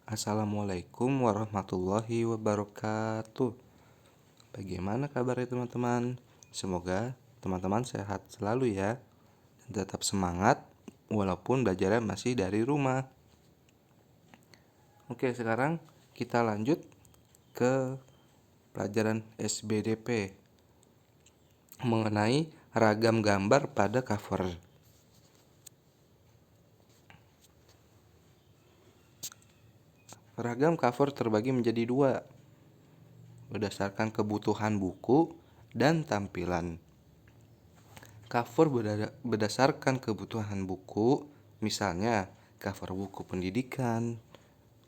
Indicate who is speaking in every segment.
Speaker 1: Assalamualaikum warahmatullahi wabarakatuh. Bagaimana kabarnya teman-teman? Semoga teman-teman sehat selalu ya, dan tetap semangat walaupun belajarnya masih dari rumah. Oke, sekarang kita lanjut ke pelajaran SBDP mengenai ragam gambar pada cover. Ragam cover terbagi menjadi dua, berdasarkan kebutuhan buku dan tampilan. Cover berdasarkan kebutuhan buku, misalnya cover buku pendidikan,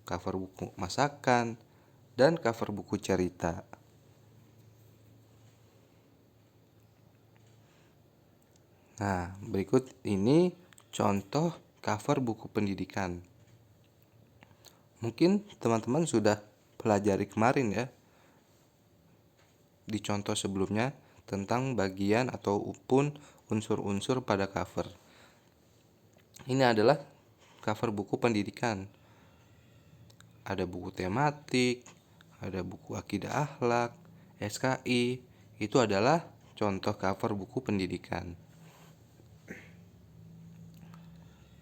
Speaker 1: cover buku masakan, dan cover buku cerita. Nah, berikut ini contoh cover buku pendidikan. Mungkin teman-teman sudah pelajari kemarin ya, di contoh sebelumnya tentang bagian ataupun unsur-unsur pada cover. Ini adalah cover buku pendidikan. Ada buku tematik, ada buku akidah akhlak, SKI. Itu adalah contoh cover buku pendidikan.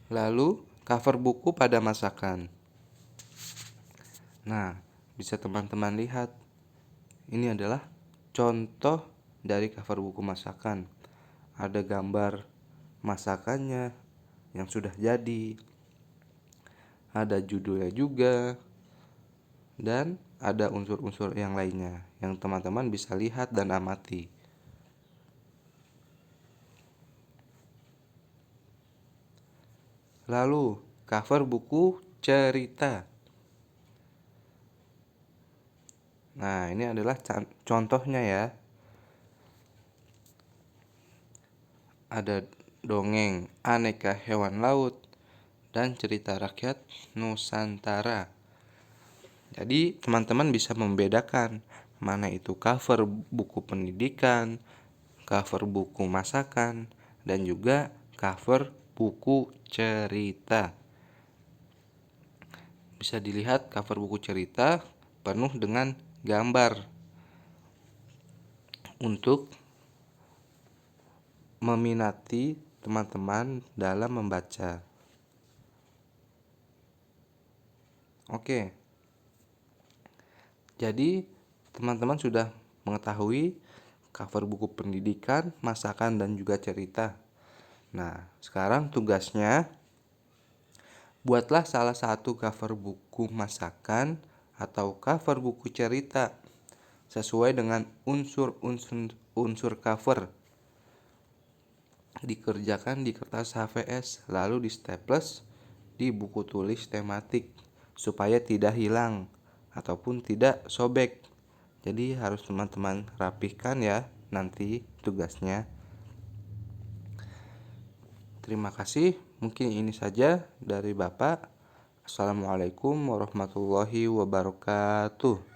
Speaker 1: Lalu cover buku pada masakan. Nah, bisa teman-teman lihat, ini adalah contoh dari cover buku masakan. Ada gambar masakannya yang sudah jadi, ada judulnya juga, dan ada unsur-unsur yang lainnya yang teman-teman bisa lihat dan amati. Lalu cover buku cerita. Nah, ini adalah contohnya ya. Ada dongeng aneka hewan laut dan cerita rakyat Nusantara. Jadi teman-teman bisa membedakan mana itu cover buku pendidikan, cover buku masakan, dan juga cover buku cerita. Bisa dilihat cover buku cerita penuh dengan gambar untuk meminati teman-teman dalam membaca. Oke. Jadi, teman-teman sudah mengetahui cover buku pendidikan, masakan, dan juga cerita. Nah, sekarang tugasnya buatlah salah satu cover buku masakan atau cover buku cerita sesuai dengan unsur cover. Dikerjakan di kertas HVS lalu di staples di buku tulis tematik supaya tidak hilang ataupun tidak sobek. Jadi harus teman-teman rapihkan ya nanti tugasnya. Terima kasih. Mungkin ini saja dari Bapak. Assalamualaikum warahmatullahi wabarakatuh.